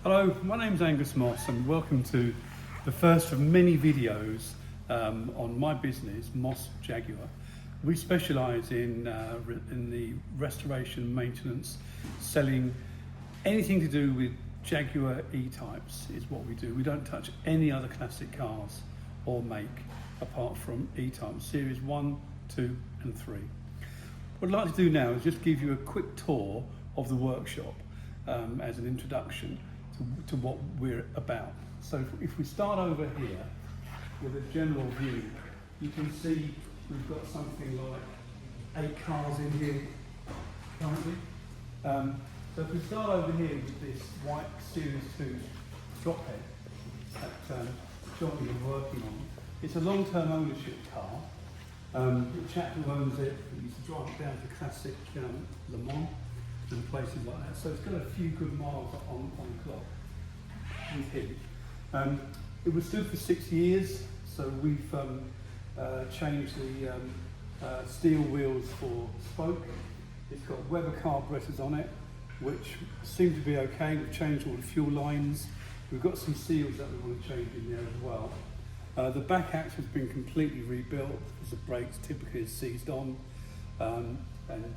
Hello, my name's Angus Moss and welcome to the first of many videos on my business, Moss Jaguar. We specialise in the restoration, maintenance, selling anything to do with Jaguar E-Types is what we do. We don't touch any other classic cars or make apart from E-Type Series 1, 2 and 3. What I'd like to do now is just give you a quick tour of the workshop as an introduction to what we're about. So if we start over here with a general view, you can see we've got something like 8 cars in here currently. So if we start over here with this white Series 2 drop head that Johnny is working on, it's a long-term ownership car. The chap who owns it used to drive it down to classic Le Mans and places like that. So it's got a few good miles on the clock with him. It was stood for 6 years, so we've changed the steel wheels for spoke. It's got Weber carburetors on it, which seem to be okay. We've changed all the fuel lines. We've got some seals that we want to change in there as well. The back axle has been completely rebuilt because the brakes typically are seized on, and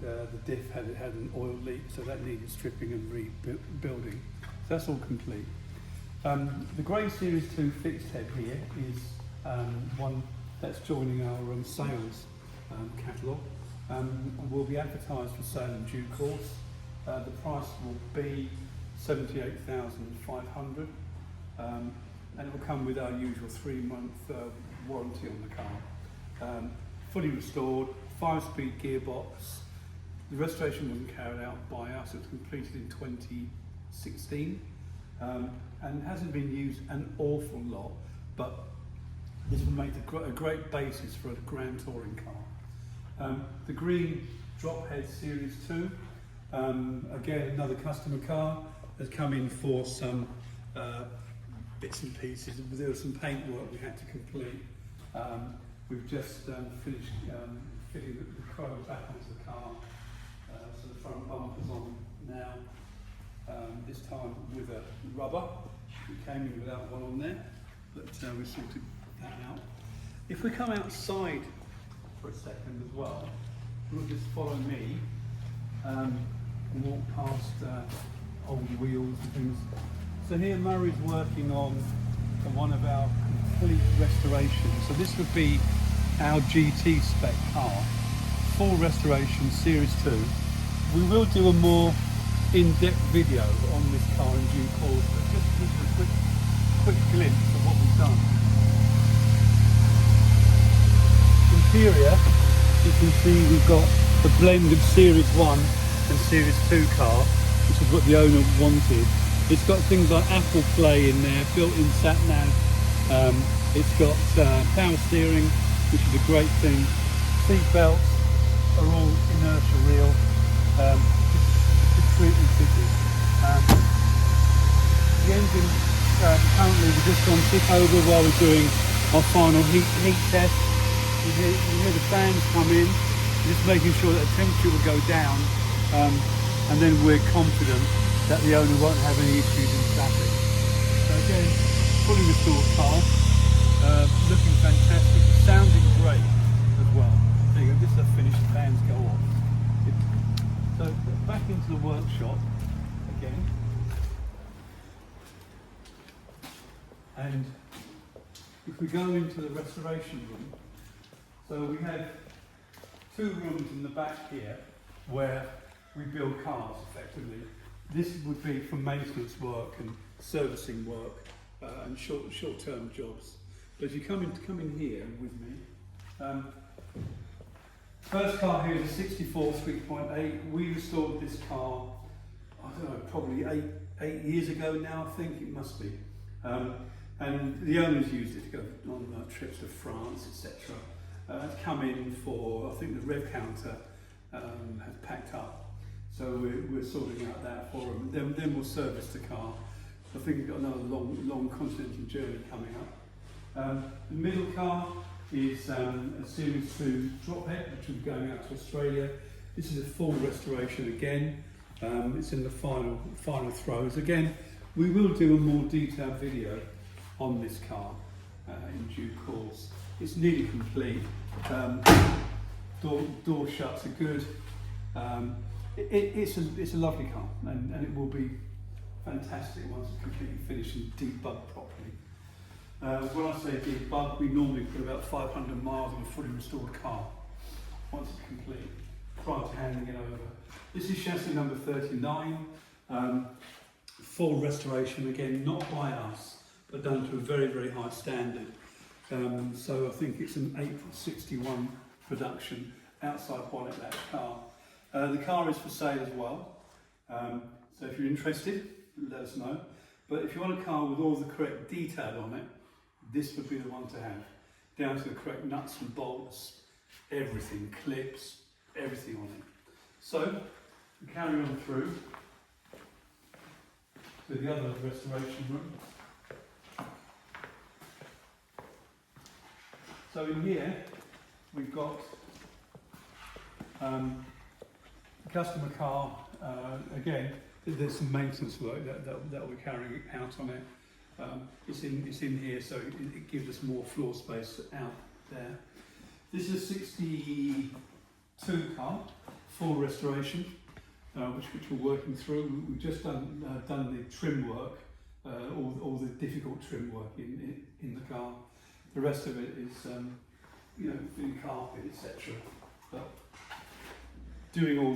the diff had an oil leak, so that needed stripping and rebuilding. So that's all complete. The grey Series 2 fixed head here is one that's joining our sales catalogue. Will be advertised for sale in due course. The price will be $78,500. And it will come with our usual 3-month warranty on the car. Fully restored, 5-speed gearbox. The restoration wasn't carried out by us, it was completed in 2016 and hasn't been used an awful lot, but this will make a great basis for a grand touring car. The green drop head Series 2, again another customer car, has come in for some bits and pieces. There was some paint work we had to complete. We've just finished fitting the chrome back onto the car, so the front bumper's on now, this time with a rubber. We came in without one on there, but we sorted that out. If we come outside for a second as well, you'll just follow me and walk past old wheels and things. So here Murray's working on one of our complete restorations. So this would be our GT spec car, full restoration, Series 2. We will do a more in-depth video on this car in due course, but just to give you a quick glimpse of what we've done. Interior, you can see we've got a blend of Series 1 and Series 2 car, which is what the owner wanted. It's got things like Apple Play in there, built-in sat-nav. It's got power steering, which is a great thing. Seat belts are all inertia reel, discreetly fitted. The engine, currently we've just gone tick over while we're doing our final heat test. You hear the fans come in, just making sure that the temperature will go down, and then we're confident that the owner won't have any issues in traffic. So again, fully restored car, looking fantastic, sounding great as well. There you go, this is a finished, fans go off. So back into the workshop again. And if we go into the restoration room, so we have 2 rooms in the back here where we build cars effectively. This would be for maintenance work and servicing work and short-term jobs. But if you come in here with me, first car here is a 64 3.8. We restored this car, I don't know, probably eight years ago now, I think it must be. And the owners used it to go on trips to France, etc. It's come in for, I think the rev counter has packed up. So we're sorting out that for them. Then we'll service the car. I think we've got another long continental journey coming up. The middle car is a Series 2 drop head, which will be going out to Australia. This is a full restoration again. It's in the final throes. Again, We will do a more detailed video on this car in due course. It's nearly complete. Door shuts are good. It's a lovely car, and it will be fantastic once it's completely finished and debugged properly. When I say debug, we normally put about 500 miles on a fully restored car once it's complete, prior to handing it over. This is chassis number 39, full restoration, again not by us, but done to a very, very high standard. So I think it's an April 61 production, outside bonnet latch car. The car is for sale as well, so if you're interested, let us know. But if you want a car with all the correct detail on it, this would be the one to have. Down to the correct nuts and bolts, everything, clips, everything on it. So, we carry on through to the other restoration room. So in here, we've got customer car. Again, there's some maintenance work that we're carrying out on it. It's in here, so it gives us more floor space out there. This is a 62 car, full restoration, which we're working through. We've just done the trim work, all the difficult trim work in the car. The rest of it is, doing carpet, etc. But doing all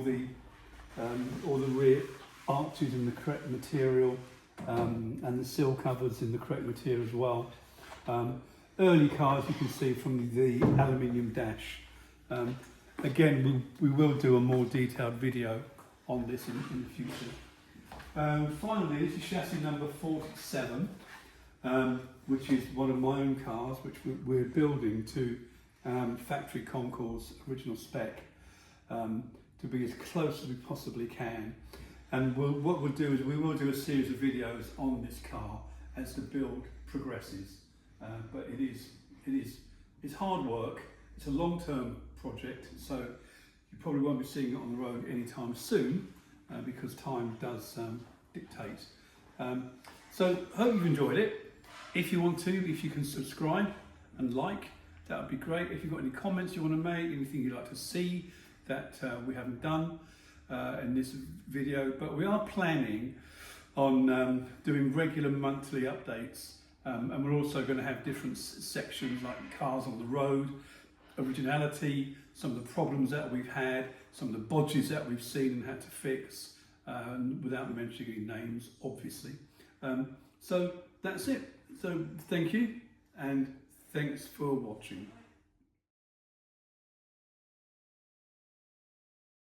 the rear arches in the correct material, and the sill covers in the correct material as well. Early cars, you can see from the aluminium dash. Again, we will do a more detailed video on this in the future. Finally, this is chassis number 47, which is one of my own cars, which we're building to factory Concours original spec, to be as close as we possibly can. And what we'll do is we will do a series of videos on this car as the build progresses. But it's hard work. It's a long-term project, so you probably won't be seeing it on the road anytime soon, because time does dictate. So hope you've enjoyed it. If you want to, if you can subscribe and like, that would be great. If you've got any comments you want to make, anything you'd like to see that we haven't done in this video, but we are planning on doing regular monthly updates, and we're also going to have different sections like cars on the road, originality, some of the problems that we've had, some of the bodges that we've seen and had to fix, without mentioning any names, obviously. So that's it. So thank you, and thanks for watching.